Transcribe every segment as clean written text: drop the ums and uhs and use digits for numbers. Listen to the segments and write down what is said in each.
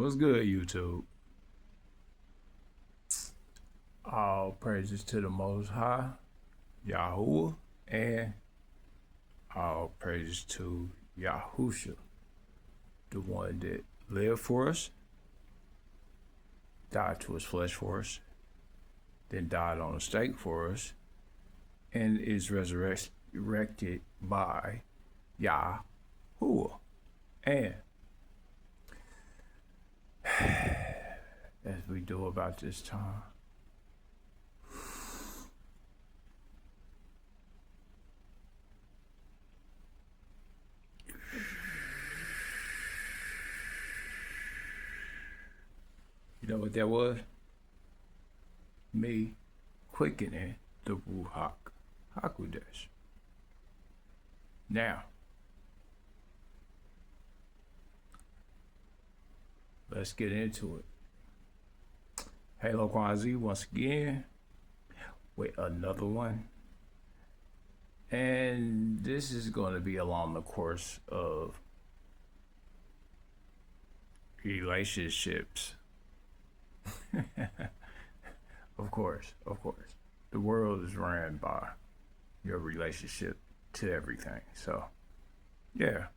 What's good, YouTube? All praises to the Most High, Yahuah, and all praises to Yahusha, the one that lived for us, died to his flesh for us, then died on a stake for us, and is resurrected by Yahuah. And as we do about this time, you know what that was? Me quickening the Ruach HaKodesh. Now, let's get into it. Haloe369 once again with another one. And this is going to be along the course of relationships. Of course. The world is ran by your relationship to everything. So, yeah.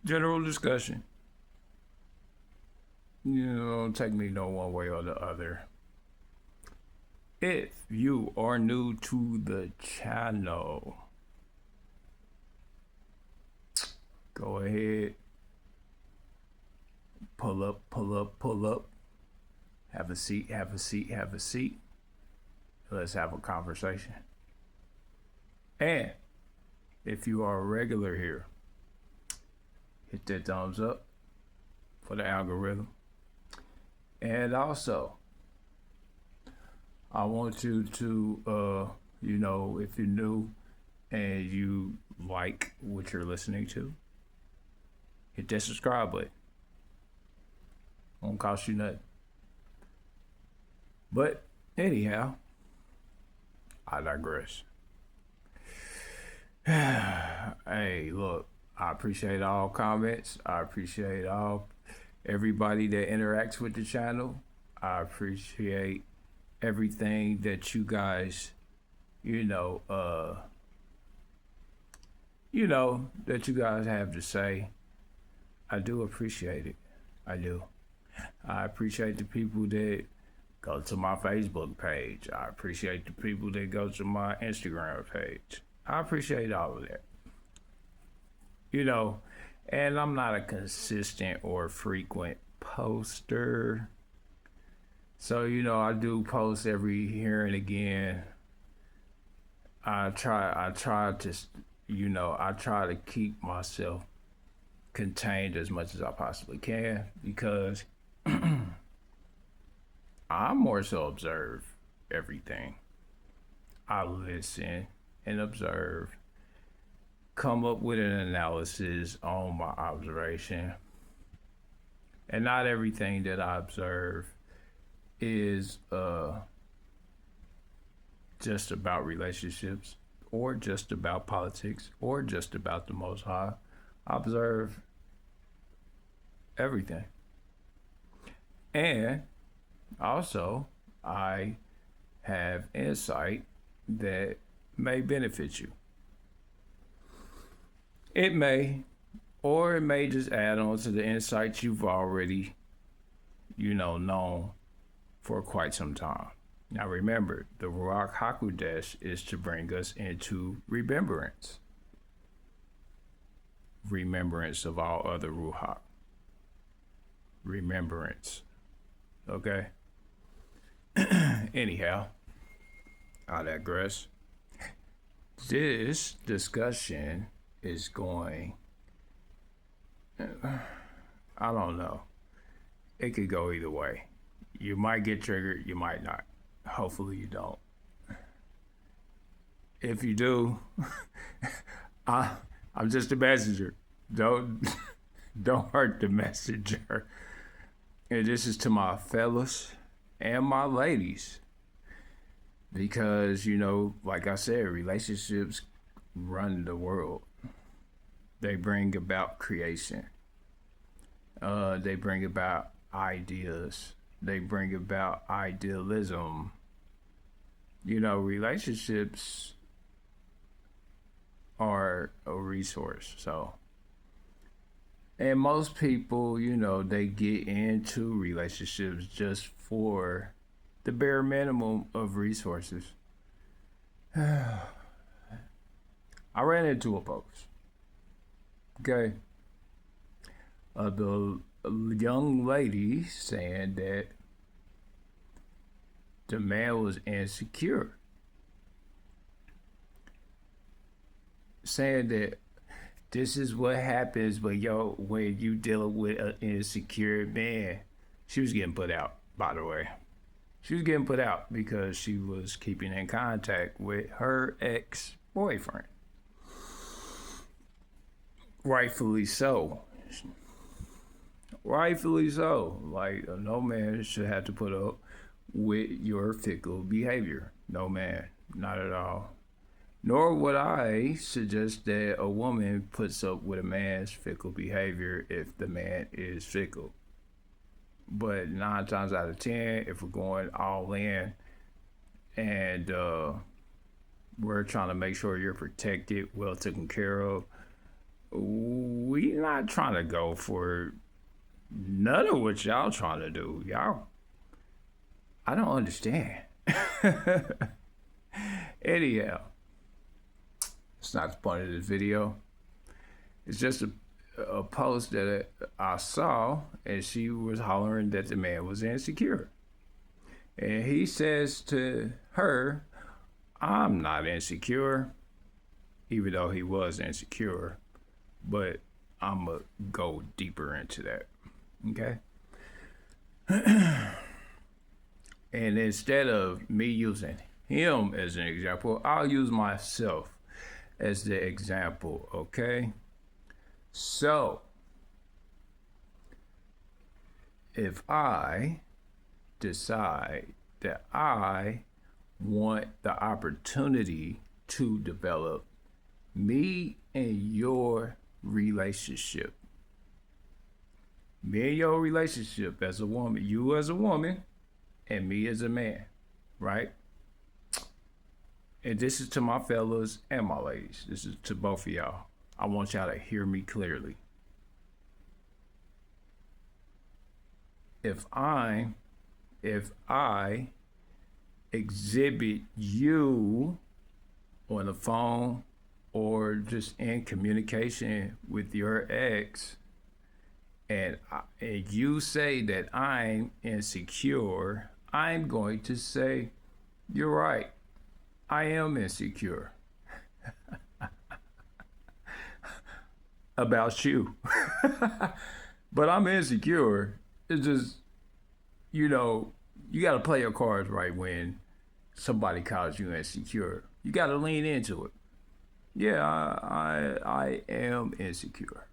General discussion. Don't take me no one way or the other. If you are new to the channel, go ahead, pull up, have a seat. Let's have a conversation. And if you are a regular here, hit that thumbs up for the algorithm. And also, I want you to, if you're new and you like what you're listening to, hit that subscribe button. Won't cost you nothing. But anyhow, I digress. Hey, look, I appreciate all comments. I appreciate everybody that interacts with the channel. I appreciate everything that you guys, that you guys have to say. I do appreciate it. I do. I appreciate the people that go to my Facebook page. I appreciate the people that go to my Instagram page. I appreciate all of that. And I'm not a consistent or frequent poster. So, I do post every here and again. I try to keep myself contained as much as I possibly can because I more so observe everything. I listen and observe, come up with an analysis on my observation. And not everything that I observe is just about relationships or just about politics or just about the Most High. I observe everything. And also, I have insight that may benefit you. It may, or it may just add on to the insights you've already, known for quite some time. Now remember, the Ruach HaKodesh is to bring us into remembrance. Remembrance of all other Ruach. Remembrance. Okay? Anyhow, I digress. This discussion is going, I don't know. It could go either way. You might get triggered, you might not. Hopefully you don't. If you do, I'm just a messenger. Don't hurt the messenger. And this is to my fellas and my ladies. Because, like I said, relationships run the world. They bring about creation. They bring about ideas. They bring about idealism. You know, relationships are a resource. So, and most people, you know, they get into relationships just for the bare minimum of resources. I ran into a post. Okay. The young lady saying that the man was insecure. Saying that this is what happens when you dealing with an insecure man. She was getting put out, by the way. She was getting put out because she was keeping in contact with her ex-boyfriend. Rightfully so. Rightfully so. Like, no man should have to put up with your fickle behavior. No man, not at all. Nor would I suggest that a woman puts up with a man's fickle behavior if the man is fickle. But 9 times out of 10, if we're going all in and we're trying to make sure you're protected, well taken care of, we're not trying to go for none of what y'all trying to do. Y'all, I don't understand. Anyhow, it's not the point of this video. It's just a post that I saw, and she was hollering that the man was insecure. And he says to her, I'm not insecure, even though he was insecure, but I'm going to go deeper into that. Okay? And instead of me using him as an example, I'll use myself as the example, okay? So, if I decide that I want the opportunity to develop me and your relationship, as a woman, you as a woman, and me as a man, right? And this is to my fellas and my ladies. This is to both of y'all. I want y'all to hear me clearly. If I exhibit you on the phone or just in communication with your ex, and you say that I'm insecure, I'm going to say, you're right, I am insecure about you. But I'm insecure. It's just, you know, you got to play your cards right when somebody calls you insecure. You got to lean into it. Yeah, I am insecure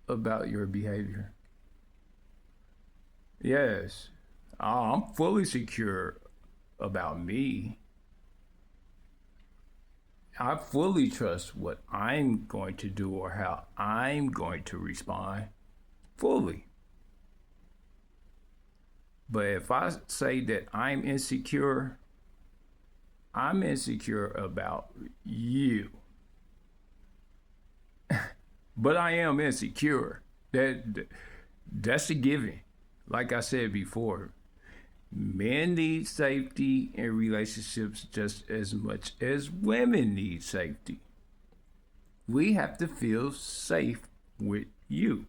about your behavior. Yes, I'm fully secure about me. I fully trust what I'm going to do or how I'm going to respond fully. But if I say that I'm insecure about you. But I am insecure. That's a given. Like I said before, men need safety in relationships just as much as women need safety. We have to feel safe with you.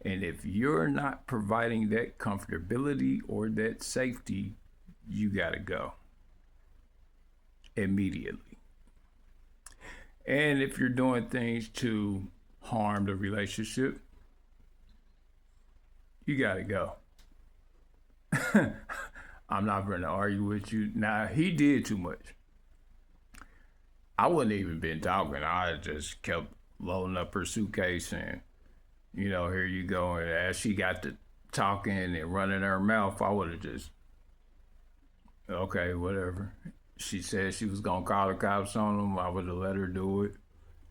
And if you're not providing that comfortability or that safety, you gotta go immediately. And if you're doing things to harm the relationship, you gotta go. I'm not going to argue with you. Now, he did too much. I wouldn't even been talking. I just kept loading up her suitcase and, you know, here you go. And as she got to talking and running her mouth, I would have just, okay, whatever. She said she was going to call the cops on him. I would have let her do it.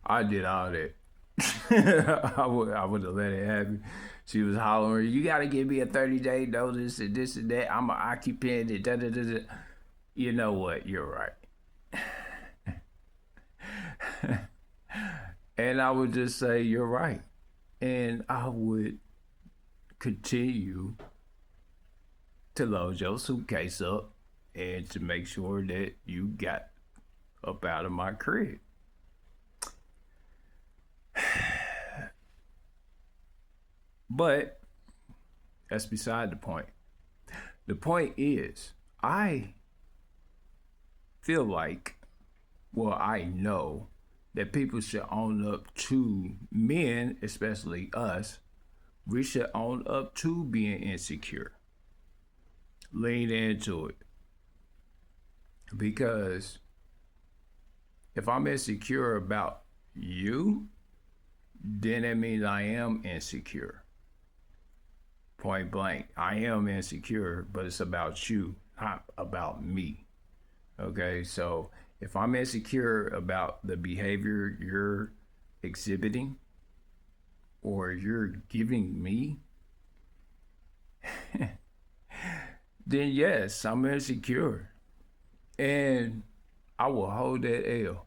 I did all that. I would have let it happen. She was hollering, "You got to give me a 30-day notice and this and that. I'm an occupant and da da da da." You know what? You're right. And I would just say, "You're right," and I would continue to load your suitcase up and to make sure that you got up out of my crib. But that's beside the point. The point is, I feel like, well, I know that people should own up to men, especially us. We should own up to being insecure. Lean into it. Because if I'm insecure about you, then that means I am insecure. Point blank. I am insecure, but it's about you, not about me. Okay, so if I'm insecure about the behavior you're exhibiting or you're giving me, then yes, I'm insecure. And I will hold that L.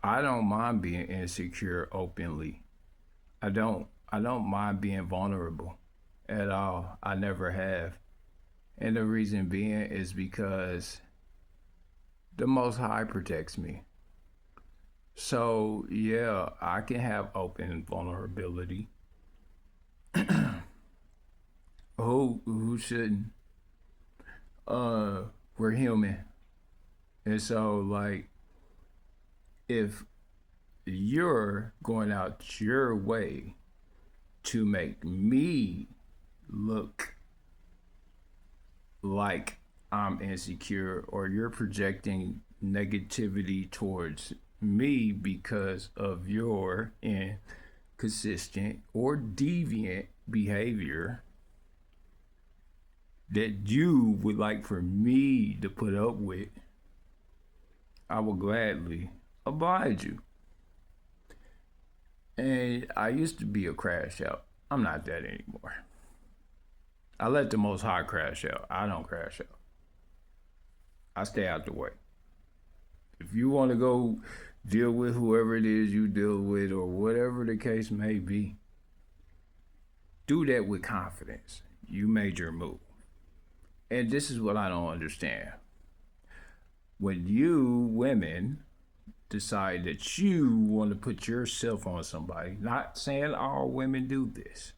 I don't mind being insecure openly. I don't mind being vulnerable at all. I never have. And the reason being is because the Most High protects me. So yeah, I can have open vulnerability. Who shouldn't? We're human. And so like if you're going out your way to make me look like I'm insecure, or you're projecting negativity towards me because of your inconsistent or deviant behavior that you would like for me to put up with, I will gladly oblige you. And I used to be a crash out. I'm not that anymore. I let the Most High crash out. I don't crash out. I stay out the way. If you want to go deal with whoever it is you deal with, or whatever the case may be, do that with confidence. You made your move. And this is what I don't understand. When you women decide that you want to put yourself on somebody, not saying all women do this,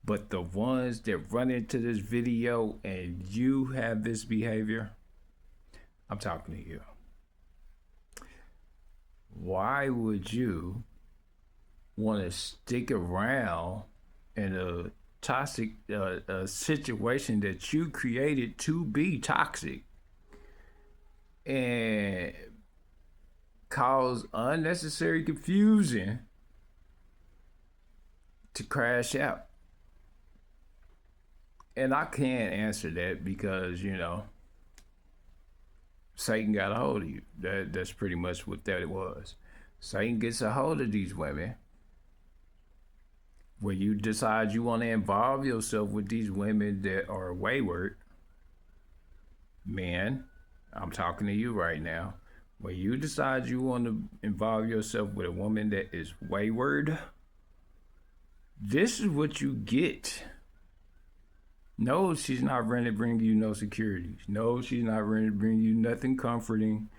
but the ones that run into this video and you have this behavior, I'm talking to you. Why would you want to stick around in a toxic situation that you created to be toxic and cause unnecessary confusion to crash out? And I can't answer that because, you know, Satan got a hold of you. That's pretty much what that was. Satan gets a hold of these women. When you decide you want to involve yourself with these women that are wayward, men, I'm talking to you right now. When you decide you want to involve yourself with a woman that is wayward, this is what you get. No, she's not ready to bring you no securities. No, she's not ready to bring you nothing comforting.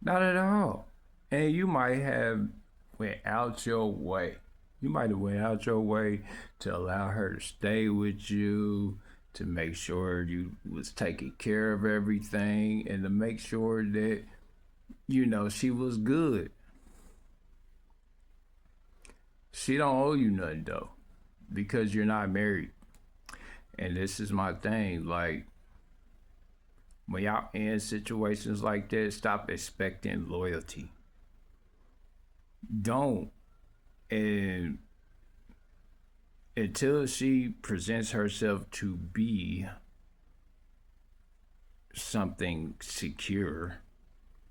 Not at all. And you might have went out your way. You might have went out your way to allow her to stay with you, to make sure you was taking care of everything, and to make sure that, you know, she was good. She don't owe you nothing though, because you're not married. And this is my thing, like, when y'all in situations like this, stop expecting loyalty. Don't. And until she presents herself to be something secure,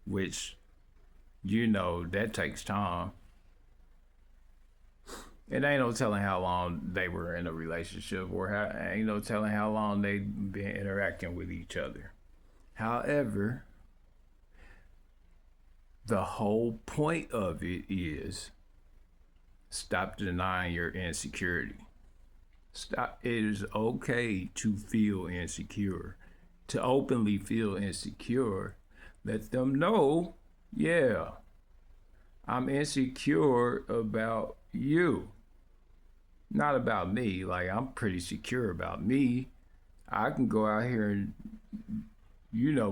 which, you know, that takes time. It ain't no telling how long they were in a relationship, or ain't no telling how long they been interacting with each other. However, the whole point of it is stop denying your insecurity. Stop. It is okay to feel insecure, to openly feel insecure. Let them know, yeah, I'm insecure about you, not about me. Like, I'm pretty secure about me. I can go out here and,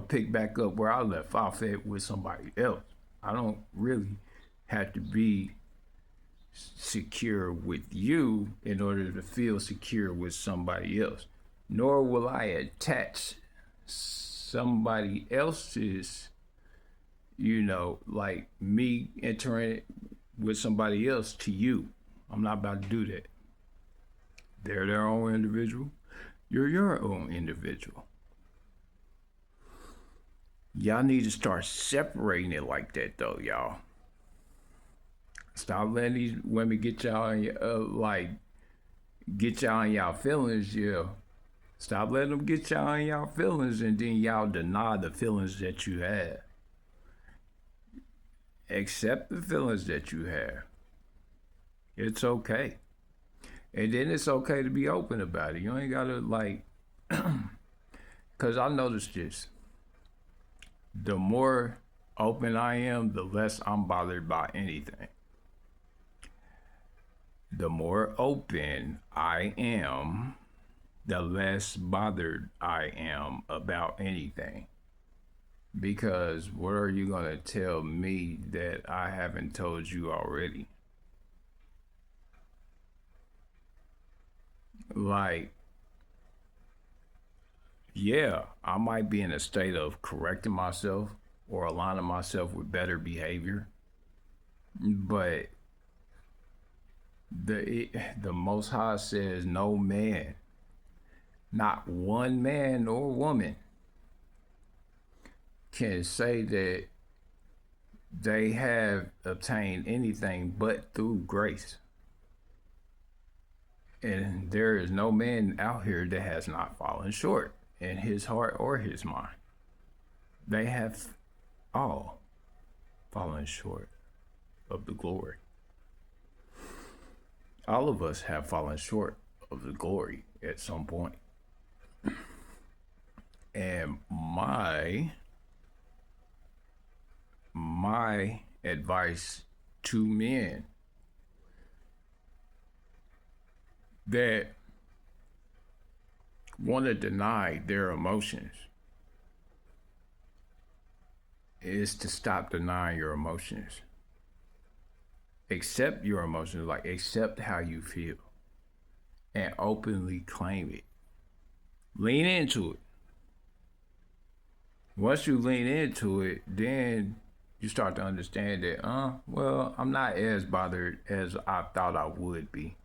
pick back up where I left off at with somebody else. I don't really have to be secure with you in order to feel secure with somebody else. Nor will I attach somebody else's, like me entering with somebody else to you. I'm not about to do that. They're their own individual. You're your own individual. Y'all need to start separating it like that, though, y'all. Stop letting these women get y'all in get y'all in y'all feelings, yeah. Stop letting them get y'all in y'all feelings, and then y'all deny the feelings that you have. Accept the feelings that you have. It's okay. And then it's okay to be open about it. You ain't gotta because I noticed this. The more open I am, the less I'm bothered by anything. The more open I am, the less bothered I am about anything. Because what are you going to tell me that I haven't told you already? Like, yeah, I might be in a state of correcting myself or aligning myself with better behavior, but the Most High says no man, not one man or woman, can say that they have obtained anything but through grace. And there is no man out here that has not fallen short in his heart or his mind. They have all fallen short of the glory. All of us have fallen short of the glory at some point. And my advice to men that want to deny their emotions is to stop denying your emotions. Accept your emotions, like accept how you feel and openly claim it. Lean into it. Once you lean into it, then you start to understand that, well, I'm not as bothered as I thought I would be.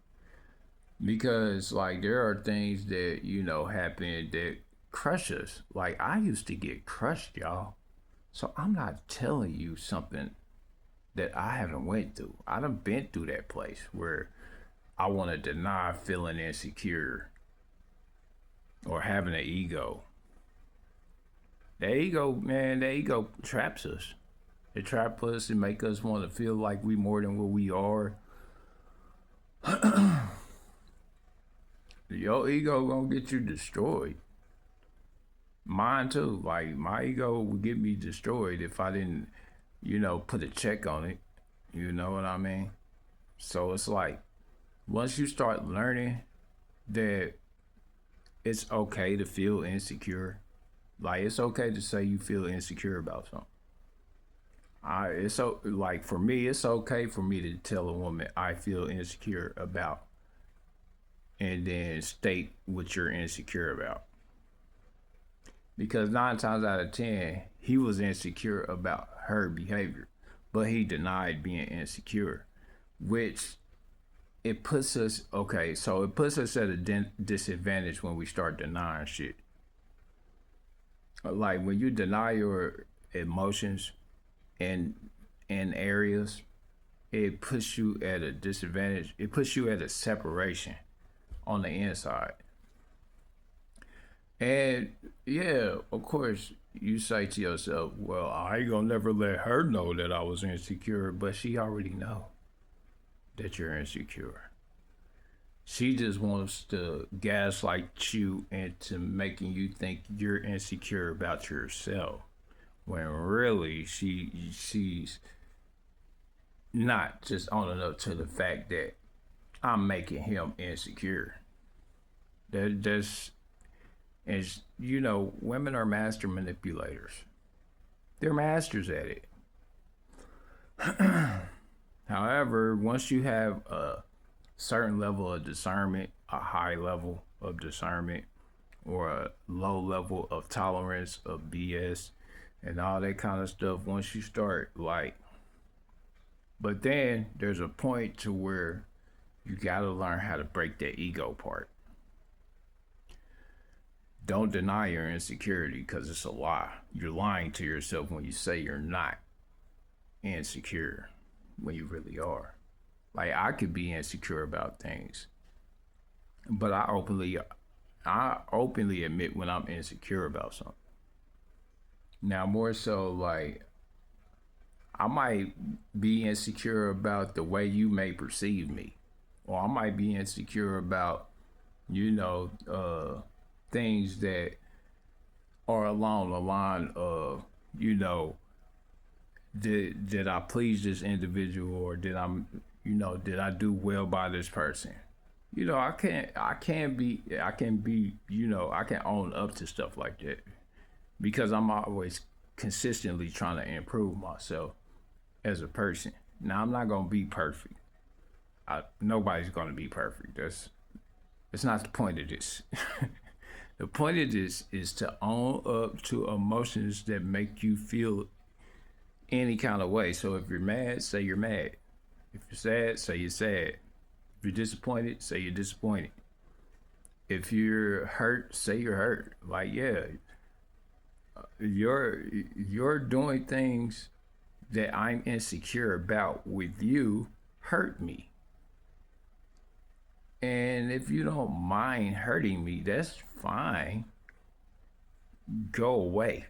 Because, like, there are things that, happen that crush us. Like, I used to get crushed, y'all. So I'm not telling you something that I haven't went through. I done been through that place where I want to deny feeling insecure or having an ego. That ego, man, that ego traps us. It traps us and make us want to feel like we more than what we are. Your ego gonna get you destroyed. Mine too. Like, my ego would get me destroyed if I didn't, put a check on it. You know what I mean? So it's like, once you start learning that it's okay to feel insecure, like, it's okay to say you feel insecure about something. It's so, like, for me, it's okay for me to tell a woman I feel insecure about, and then state what you're insecure about. Because 9 times out of 10, he was insecure about her behavior, but he denied being insecure, which it puts us, okay, so it puts us at a disadvantage when we start denying shit. Like, when you deny your emotions in areas, it puts you at a disadvantage. It puts you at a separation on the inside. And yeah, of course, you say to yourself, well, I ain't gonna never let her know that I was insecure, but she already know that you're insecure. She just wants to gaslight you into making you think you're insecure about yourself. When really she's not just owning up to the fact that I'm making him insecure. That's is women are master manipulators. They're masters at it. However, once you have a certain level of discernment, a high level of discernment, or a low level of tolerance of BS and all that kind of stuff, once you start but then there's a point to where you got to learn how to break that ego part. Don't deny your insecurity because it's a lie. You're lying to yourself when you say you're not insecure when you really are. Like, I could be insecure about things, but I openly admit when I'm insecure about something. Now, more so, like, I might be insecure about the way you may perceive me, or I might be insecure about, things that are along the line of, did I please this individual, or did I do well by this person? I can own up to stuff like that because I'm always consistently trying to improve myself as a person. Now, I'm not gonna be perfect. Nobody's gonna be perfect. That's not the point of this. The point of this is to own up to emotions that make you feel any kind of way. So if you're mad, say you're mad. If you're sad, say you're sad. If you're disappointed, say you're disappointed. If you're hurt, say you're hurt. Like, yeah, you're doing things that I'm insecure about with you hurt me. And if you don't mind hurting me, that's fine. Go away.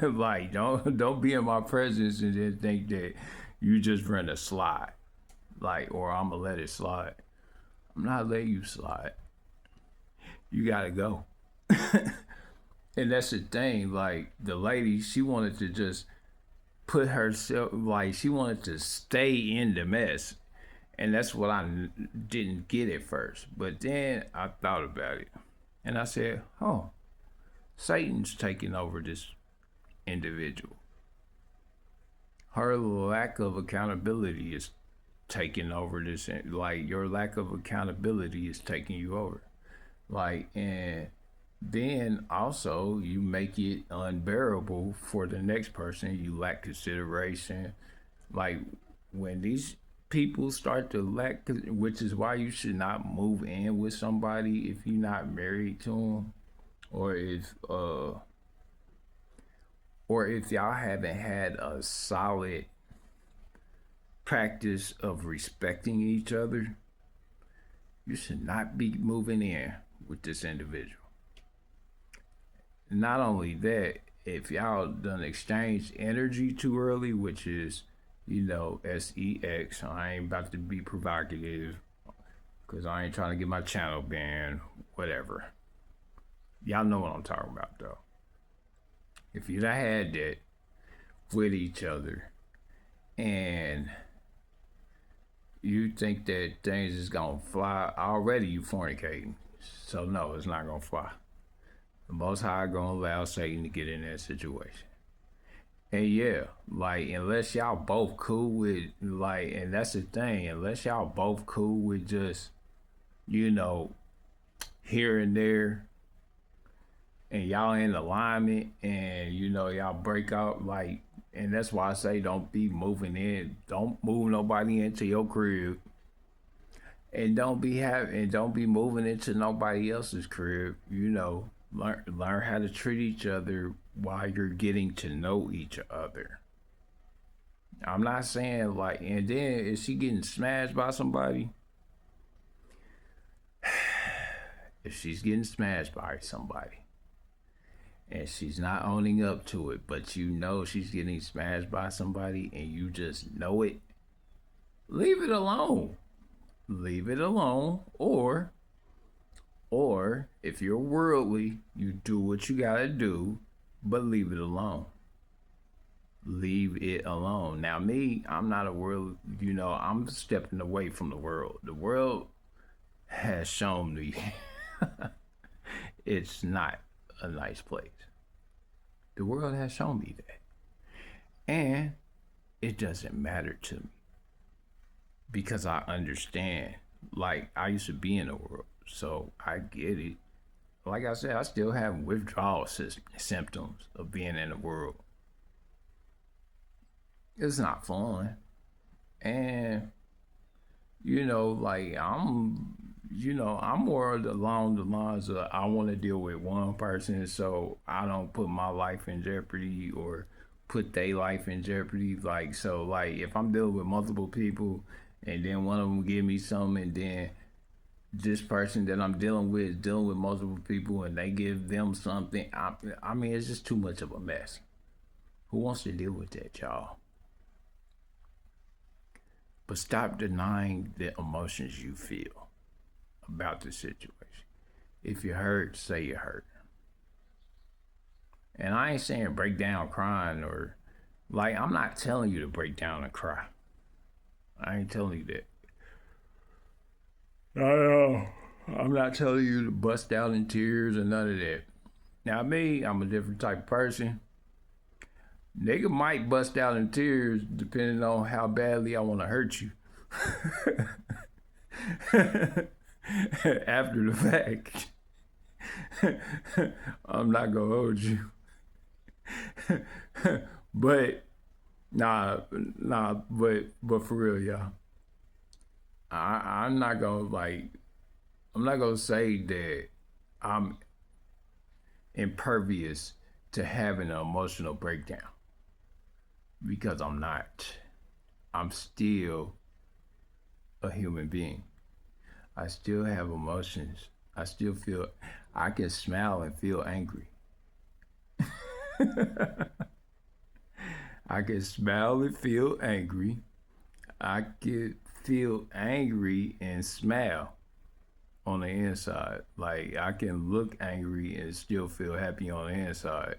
Like, don't be in my presence and then think that you just run a slide. Like, or I'm gonna let it slide. I'm not letting you slide. You gotta go. And that's the thing, like, the lady, she wanted to just put herself, like, she wanted to stay in the mess. And that's what I didn't get at first. But then I thought about it. And I said, oh, Satan's taking over this individual. Her lack of accountability is taking over this. Like, your lack of accountability is taking you over. Like, and then also you make it unbearable for the next person. You lack consideration. Like, when these people start to lack, which is why you should not move in with somebody if you're not married to them, or if y'all haven't had a solid practice of respecting each other. You should not be moving in with this individual. Not only that, if y'all done exchange energy too early, which is SEX. I ain't about to be provocative because I ain't trying to get my channel banned, whatever. Y'all know what I'm talking about, though. If you done had that with each other and you think that things is gonna fly, already you fornicating. So no, it's not gonna fly. The Most High gonna allow Satan to get in that situation. And yeah, like, unless y'all both cool with, like, and that's the thing, unless y'all both cool with just, here and there, and y'all in alignment, and, y'all break out, like, and that's why I say don't be moving in, don't move nobody into your crib, and don't be moving into nobody else's crib, learn how to treat each other while you're getting to know each other. I'm not saying like, and then is she getting smashed by somebody? If she's getting smashed by somebody and she's not owning up to it, but you know she's getting smashed by somebody and you just know it, leave it alone. Leave it alone. Or if you're worldly, you do what you gotta do, but leave it alone. Leave it alone. Now, me, I'm not a world, I'm stepping away from the world. The world has shown me it's not a nice place. The world has shown me that. And it doesn't matter to me because I understand. Like, I used to be in the world, so I get it. Like I said, I still have withdrawal symptoms of being in the world. It's not fun. And, like, I'm more along the lines of I want to deal with one person so I don't put my life in jeopardy or put their life in jeopardy. Like, so, like, if I'm dealing with multiple people and then one of them give me something and then this person that I'm dealing with is dealing with multiple people and they give them something, I mean, it's just too much of a mess. Who wants to deal with that, y'all? But stop denying the emotions you feel about the situation. If you hurt, say you hurt. And I ain't saying break down crying or like I'm not telling you to break down and cry. I ain't telling you that. No. I'm not telling you to bust out in tears or none of that. Now me, I'm a different type of person. Nigga might bust out in tears depending on how badly I want to hurt you. After the fact, I'm not gonna hold you. But but for real, y'all. I'm not gonna I'm not gonna say that I'm impervious to having an emotional breakdown because I'm not. I'm still a human being. I still have emotions. I still feel, I can smile and feel angry. I can smile and feel angry. I can feel angry and smile on the inside. Like I can look angry and still feel happy on the inside.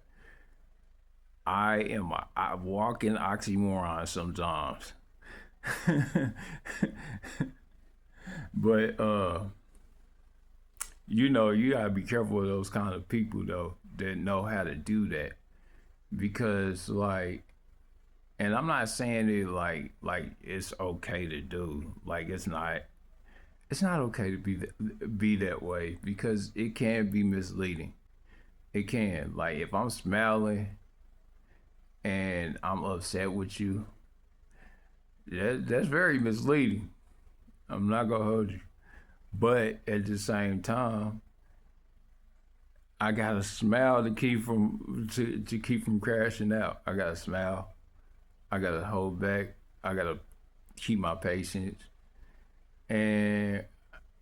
I am I walk in oxymoron sometimes. But you gotta be careful of those kind of people though that know how to do that because like, and I'm not saying it like it's okay to do, like it's not okay to be that way because it can be misleading. It can, like, if I'm smiling and I'm upset with you, that's very misleading. I'm not gonna hold you, but at the same time, I gotta smile to keep from crashing out. I gotta smile. I gotta hold back. I gotta keep my patience, and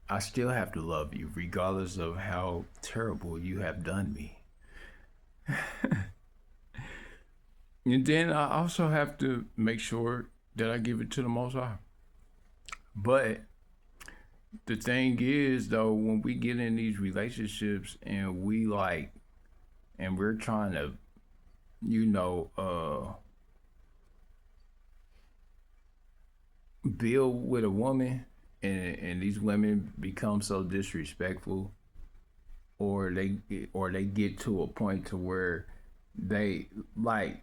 I still have to love you regardless of how terrible you have done me. And then I also have to make sure that I give it to the Most High. But the thing is, though, when we get in these relationships and and we're trying to, you know, build with a woman, and these women become so disrespectful, or they get to a point to where they like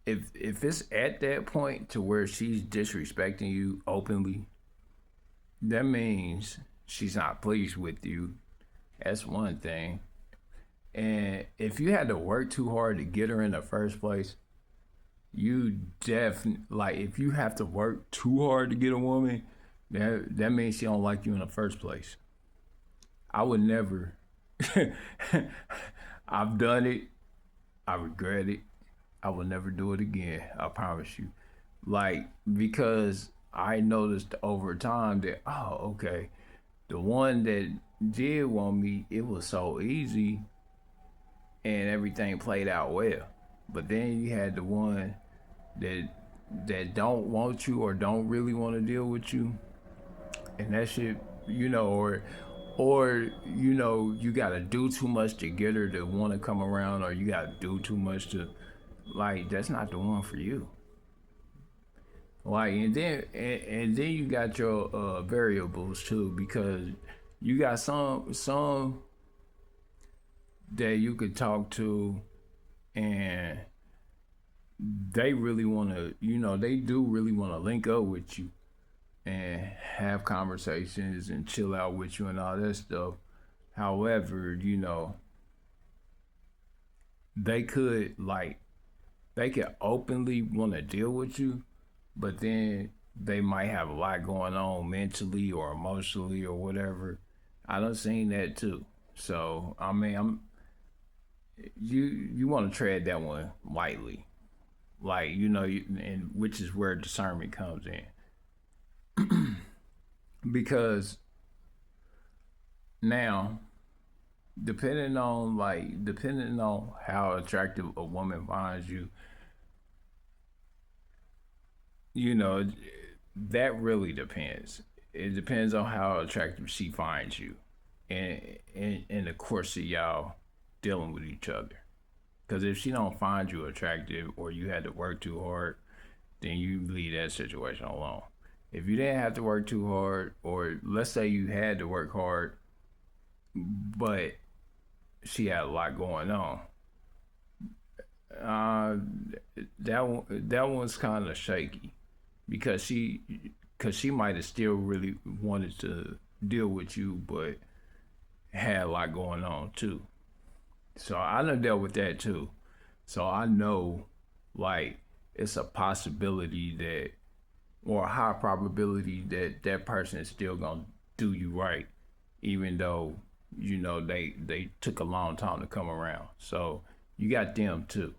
if it's at that point to where she's disrespecting you openly, that means she's not pleased with you. That's one thing. And if you had to work too hard to get her in the first place, you definitely like if you have to work too hard to get a woman, that means she don't like you in the first place. I would never. I've done it. I regret it. I will never do it again. I promise you. Like, because I noticed over time that, oh, okay, the one that did want me, it was so easy and everything played out well. But then you had the one that don't want you or don't really want to deal with you, and that shit, or you gotta do too much to get her to want to come around, or you gotta do too much to, like, that's not the one for you. Like, and then you got your variables too, because you got some that you could talk to, and they really want to, they do really want to link up with you and have conversations and chill out with you and all that stuff. However, they could, like, they could openly want to deal with you, but then they might have a lot going on mentally or emotionally or whatever. I done seen that too. So I mean, you want to tread that one lightly, like, and which is where discernment comes in, because now, depending on how attractive a woman finds you, you know, that really depends. It depends on how attractive she finds you, and in the course of y'all dealing with each other. Because if she don't find you attractive, or you had to work too hard, then you leave that situation alone. If you didn't have to work too hard, or let's say you had to work hard, but she had a lot going on, uh, that one's kind of shaky, because she might have still really wanted to deal with you, but had a lot going on too. So I done dealt with that too. So I know, like, it's a possibility that, or a high probability that that person is still gonna do you right, even though they took a long time to come around. So you got them too.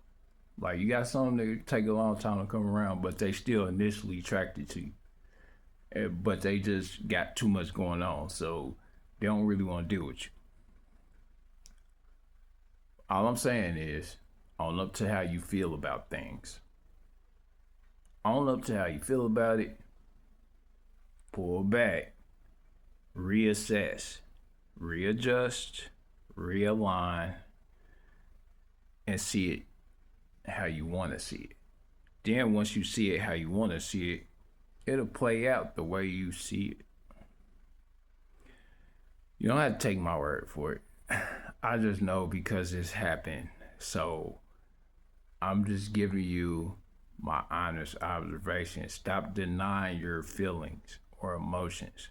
Like, you got some that take a long time to come around, but they still initially attracted to you. But they just got too much going on, so they don't really want to deal with you. All I'm saying is, own up to how you feel about things. Own up to how you feel about it. Pull back. Reassess. Readjust. Realign. And see it how you want to see it. Then once you see it how you want to see it, it'll play out the way you see it. You don't have to take my word for it. I just know because it's happened. So I'm just giving you my honest observation. Stop denying your feelings or emotions.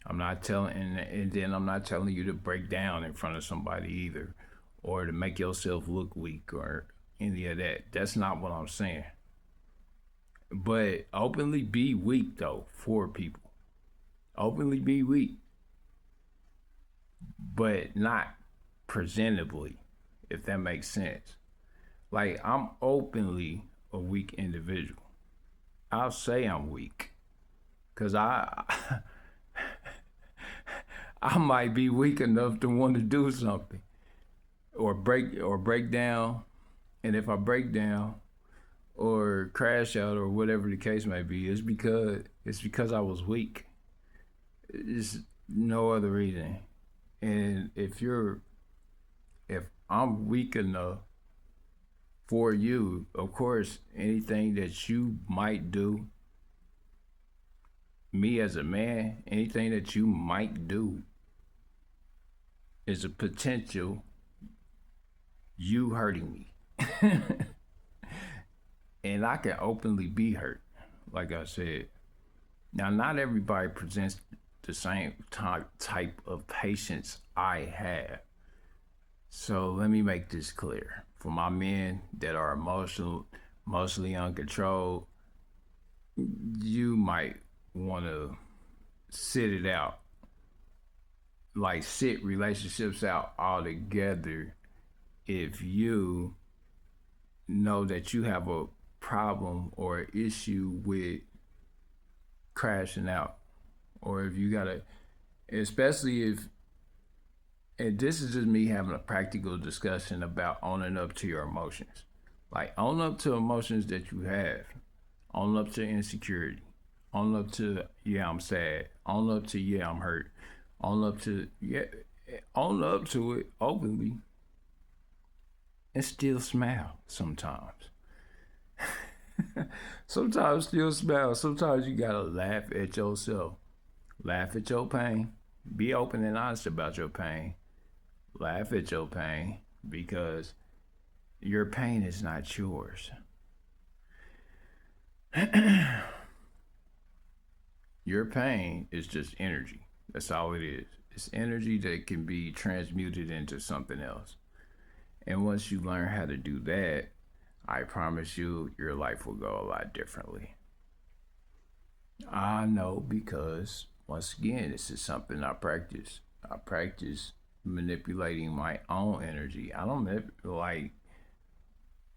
I'm not telling, and then I'm not telling you to break down in front of somebody either, or to make yourself look weak or any of that. That's not what I'm saying. But openly be weak though for people. Openly be weak, but not presentably, if that makes sense. Like, I'm openly a weak individual. I'll say I'm weak, cause I might be weak enough to want to do something, or break down, and if I break down or crash out or whatever the case may be, it's because I was weak. It's no other reason. And if I'm weak enough for you, of course, anything that you might do, me as a man, anything that you might do is a potential you hurting me. And I can openly be hurt, like I said. Now, not everybody presents the same type of patience I have. So let me make this clear. For my men that are emotional, mostly uncontrolled, you might want to sit it out, like sit relationships out altogether, if you know that you have problem or issue with crashing out, or if you gotta, especially if, and this is just me having a practical discussion about owning up to your emotions. Like, own up to emotions that you have. Own up to insecurity. Own up to, yeah, I'm sad. Own up to, yeah, I'm hurt. Own up to, yeah, own up to it openly and still smile sometimes. Sometimes still smile. Sometimes you gotta laugh at yourself. Laugh at your pain. Be open and honest about your pain. Laugh at your pain because your pain is not yours. Your pain is just energy. That's all it is. It's energy that can be transmuted into something else. And once you learn how to do that, I promise you, your life will go a lot differently. I know because, once again, this is something I practice. I practice manipulating my own energy. I don't like,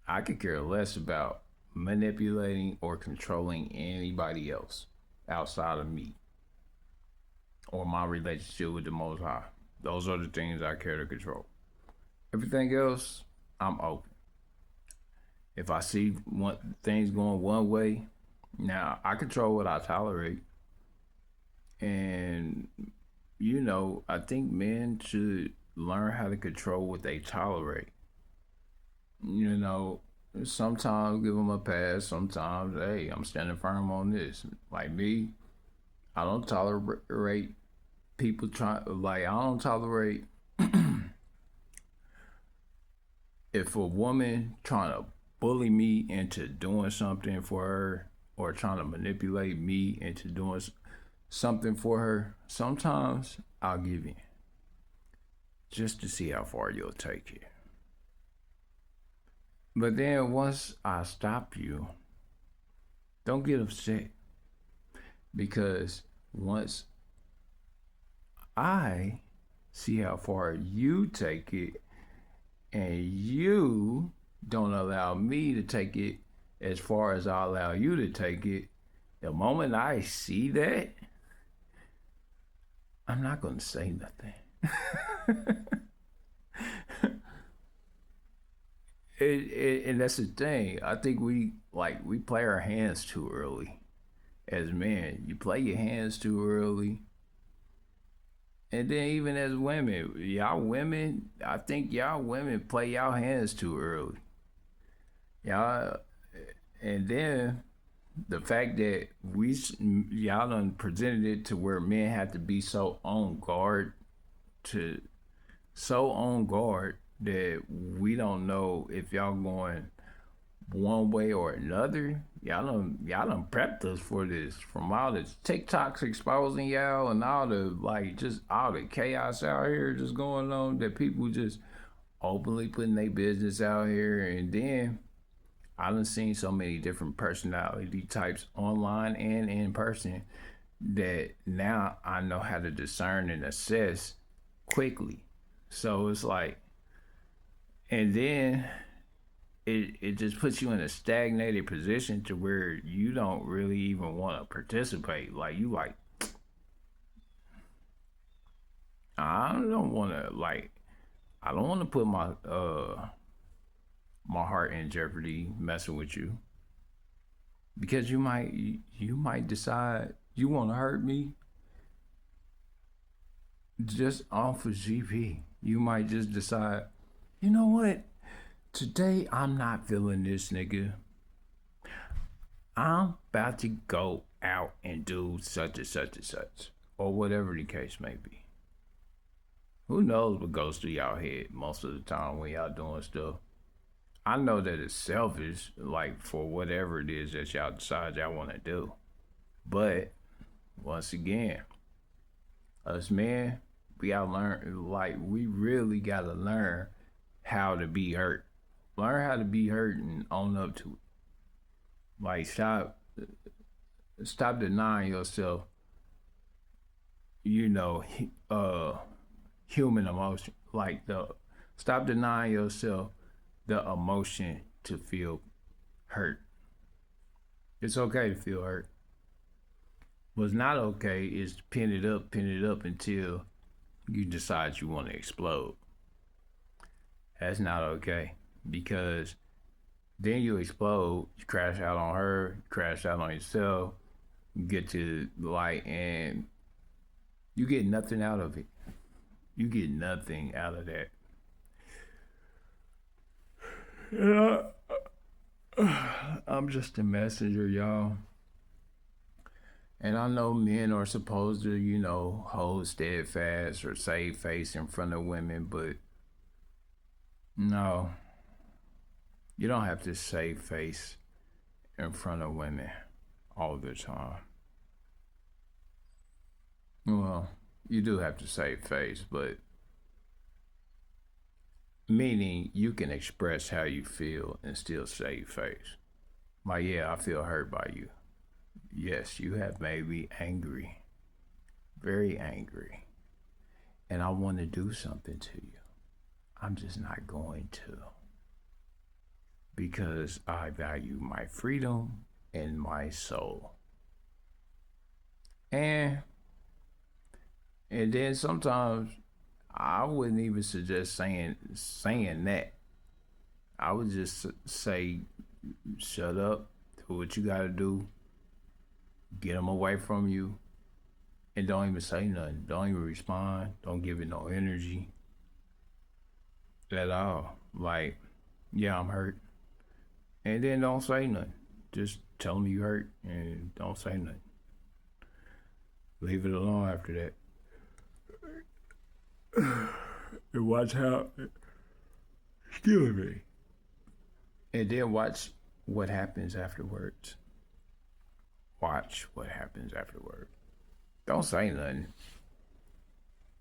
I could care less about manipulating or controlling anybody else outside of me or my relationship with the Most High. Those are the things I care to control. Everything else, I'm open. If I see things going one way, now I control what I tolerate. And, I think men should learn how to control what they tolerate. You know, sometimes give them a pass. Sometimes, hey, I'm standing firm on this. Like me, I don't tolerate people trying. Like, I don't tolerate if a woman trying to bully me into doing something for her or trying to manipulate me into doing something for her. Sometimes I'll give in just to see how far you'll take it. But then once I stop you, don't get upset because once I see how far you take it and you don't allow me to take it as far as I allow you to take it, the moment I see that, I'm not going to say nothing. And that's the thing. I think we play our hands too early. As men, you play your hands too early. And then even as women, I think y'all women play y'all hands too early. Y'all, and then the fact that y'all done presented it to where men have to be to so on guard that we don't know if y'all going one way or another. Y'all done prepped us for this from all the TikToks exposing y'all and all the just all the chaos out here just going on that people just openly putting their business out here. And then I done seen so many different personality types online and in person that now I know how to discern and assess quickly. So it's like, and then it just puts you in a stagnated position to where you don't really even want to participate. Like, you like, I don't want to I don't want to put my heart in jeopardy messing with you because you might decide you want to hurt me just off of GP. You might just decide, you know what? Today I'm not feeling this nigga. I'm about to go out and do such and such and such, or whatever the case may be. Who knows what goes through y'all head most of the time when y'all doing stuff. I know that it's selfish, like for whatever it is that y'all decide y'all want to do. But once again, us men, we gotta learn, we really gotta learn how to be hurt. Learn how to be hurt and own up to it. Like, stop denying yourself, you know, human emotion. Stop denying yourself the emotion to feel hurt. It's okay to feel hurt. What's not okay is to pin it up until you decide you want to explode. That's not okay because then you explode, you crash out on her, you crash out on yourself, you get to the light, and you get nothing out of it. You get nothing out of that. Yeah, I'm just a messenger, y'all. And I know men are supposed to, hold steadfast or save face in front of women, but no, you don't have to save face in front of women all the time. Well, you do have to save face, but meaning you can express how you feel and still save face. Like, yeah, I feel hurt by you. Yes, you have made me angry, very angry, and I want to do something to you. I'm just not going to because I value my freedom and my soul. And and then sometimes I wouldn't even suggest saying that. I would just say, shut up, do what you gotta do, get them away from you, and don't even say nothing. Don't even respond. Don't give it no energy at all. Like, yeah, I'm hurt. And then don't say nothing. Just tell them you hurt and don't say nothing. Leave it alone after that. And watch how. Excuse me. And then watch what happens afterwards. Watch what happens afterwards. Don't say nothing.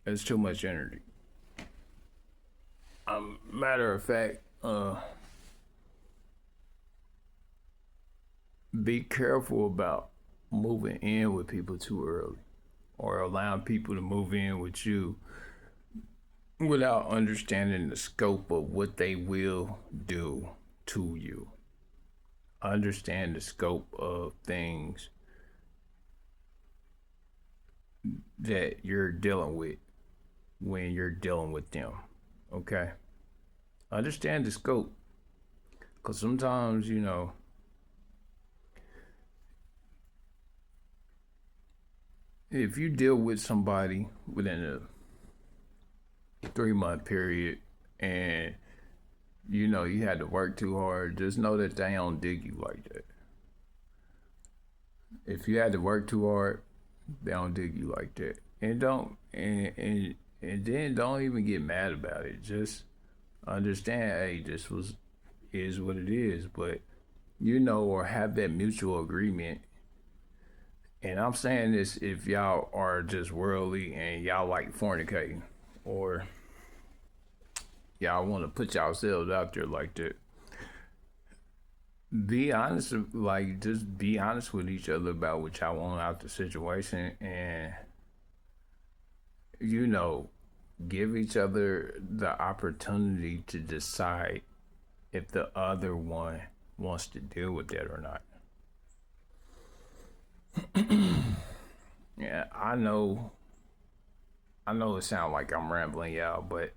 It's too much energy. Matter of fact, be careful about moving in with people too early or allowing people to move in with you without understanding the scope of what they will do to you. Understand the scope of things that you're dealing with when you're dealing with them. Okay? Understand the scope. Because sometimes, if you deal with somebody within a 3-month period and you had to work too hard, just know that they don't dig you like that. If you had to work too hard, they don't dig you like that. And then don't even get mad about it. Just understand, hey, is what it is. But or have that mutual agreement. And I'm saying this if y'all are just worldly and y'all like fornicating, or y'all want to put yourselves out there like that. Be honest, like just be honest with each other about what y'all want out the situation, and give each other the opportunity to decide if the other one wants to deal with that or not. Yeah, I know. I know it sounds like I'm rambling, y'all, but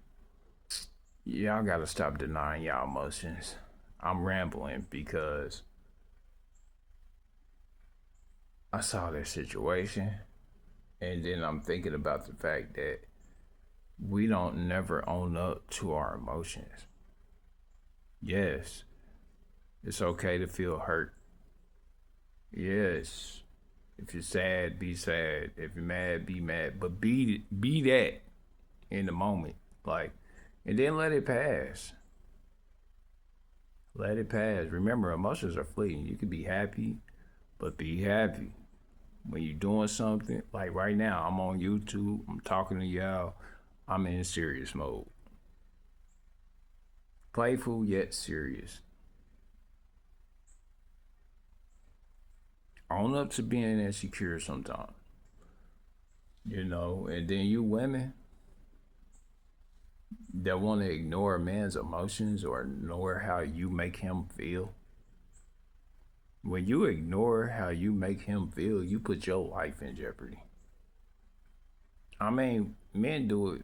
y'all gotta stop denying y'all emotions. I'm rambling because I saw this situation, and then I'm thinking about the fact that we don't never own up to our emotions. Yes, it's okay to feel hurt. Yes, if you're sad, be sad. If you're mad, be mad. But be that in the moment, like, and then let it pass. Let it pass. Remember, emotions are fleeting. You can be happy, but be happy when you're doing something. Like right now, I'm on YouTube. I'm talking to y'all. I'm in serious mode. Playful yet serious. Own up to being insecure sometimes. And then you women that want to ignore a man's emotions or ignore how you make him feel. When you ignore how you make him feel, you put your life in jeopardy. I mean, men do it.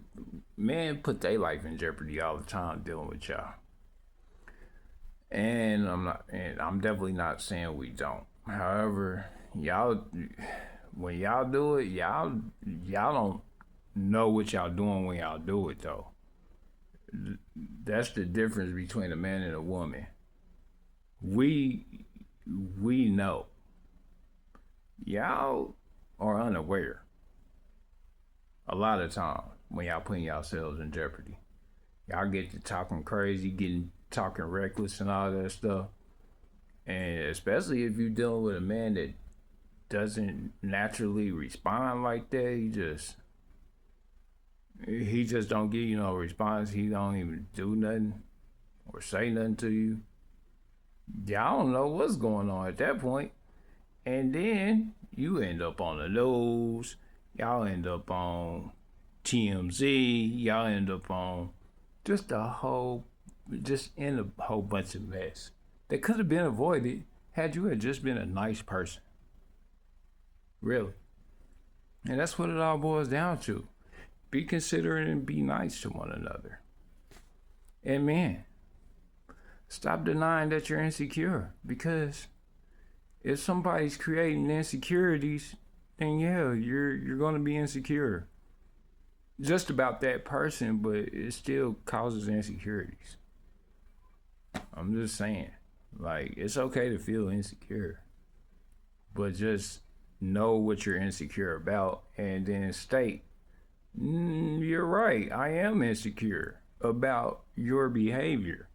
Men put their life in jeopardy all the time dealing with y'all. And I'm definitely not saying we don't. However, y'all, when y'all do it, y'all don't know what y'all doing when y'all do it though. That's the difference between a man and a woman. We know. Y'all are unaware a lot of times when y'all putting yourselves in jeopardy. Y'all get to talking crazy, talking reckless and all that stuff. And especially if you're dealing with a man that doesn't naturally respond like that, he just don't give you no response. He don't even do nothing or say nothing to you. Y'all don't know what's going on at that point. And then you end up on the news. Y'all end up on TMZ. Y'all end up on just in a whole bunch of mess that could have been avoided had you had just been a nice person. Really. And that's what it all boils down to. Be considerate and be nice to one another. And man, stop denying that you're insecure, because if somebody's creating insecurities, then yeah, you're going to be insecure just about that person, but it still causes insecurities. I'm just saying, like, it's okay to feel insecure, but just know what you're insecure about and then state, you're right, I am insecure about your behavior.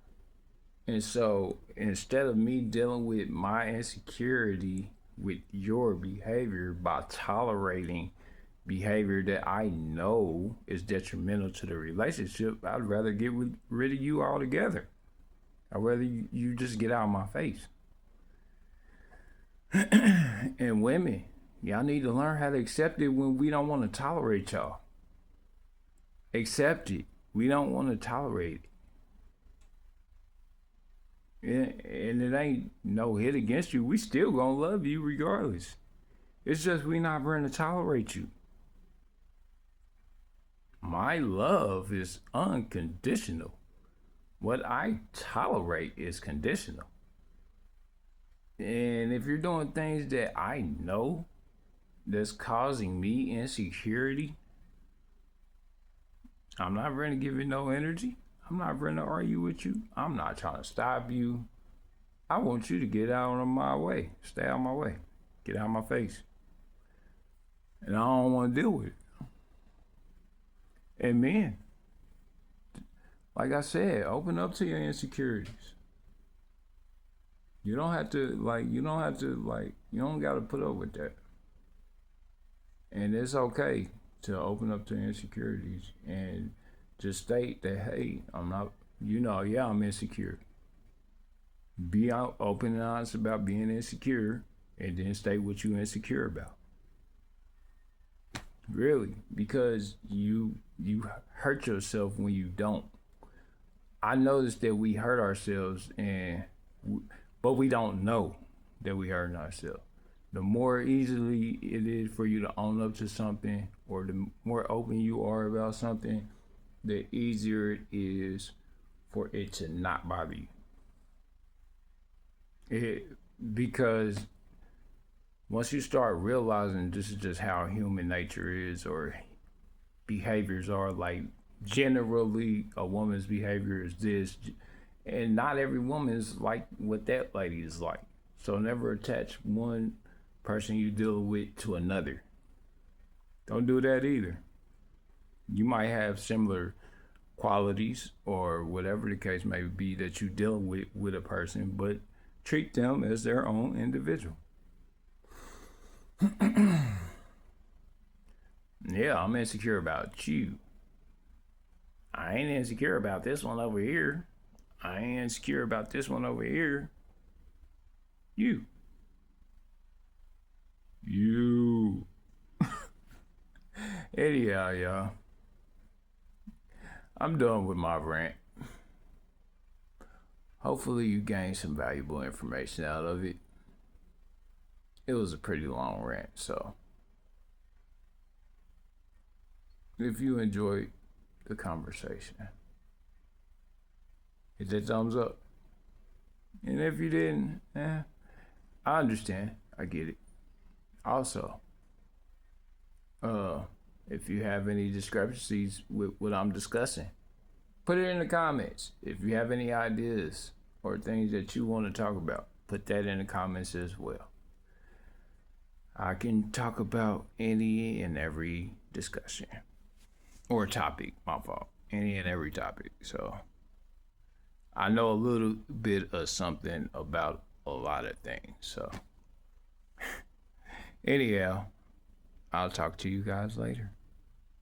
And so instead of me dealing with my insecurity with your behavior by tolerating behavior that I know is detrimental to the relationship, I'd rather get rid of you altogether. I'd rather you just get out of my face. And women, y'all need to learn how to accept it when we don't want to tolerate y'all. Accept it. We don't want to tolerate it. And it ain't no hit against you. We still gonna love you regardless. It's just we not going to tolerate you. My love is unconditional. What I tolerate is conditional. And if you're doing things that I know that's causing me insecurity, I'm not going to give it no energy. I'm not going to argue with you. I'm not trying to stop you. I want you to get out of my way. Stay out of my way. Get out of my face. And I don't want to deal with it. And men, like I said, open up to your insecurities. You don't gotta put up with that. And it's okay to open up to insecurities and just state that, hey, I'm not, I'm insecure. Be out open and honest about being insecure, and then state what you're insecure about. Really, because you hurt yourself when you don't. I noticed that we hurt ourselves, but we don't know that we hurting ourselves. The more easily it is for you to own up to something, or the more open you are about something, the easier it is for it to not bother you. Because once you start realizing this is just how human nature is, or behaviors are, like generally a woman's behavior is this, and not every woman is like what that lady is like. So never attach one person you deal with to another. Don't do that either. You might have similar qualities or whatever the case may be that you deal with a person, but treat them as their own individual. Yeah, I'm insecure about you. I ain't insecure about this one over here. I ain't insecure about this one over here. You. Anyhow, y'all, I'm done with my rant. Hopefully you gained some valuable information out of it. it was a pretty long rant. So if you enjoyed the conversation, hit that thumbs up. And if you didn't, I understand. I get it. Also, if you have any discrepancies with what I'm discussing, put it in the comments. If you have any ideas or things that you want to talk about, put that in the comments as well. I can talk about any and every discussion or topic, my fault. Any and every topic. So I know a little bit of something about a lot of things. So anyhow, I'll talk to you guys later.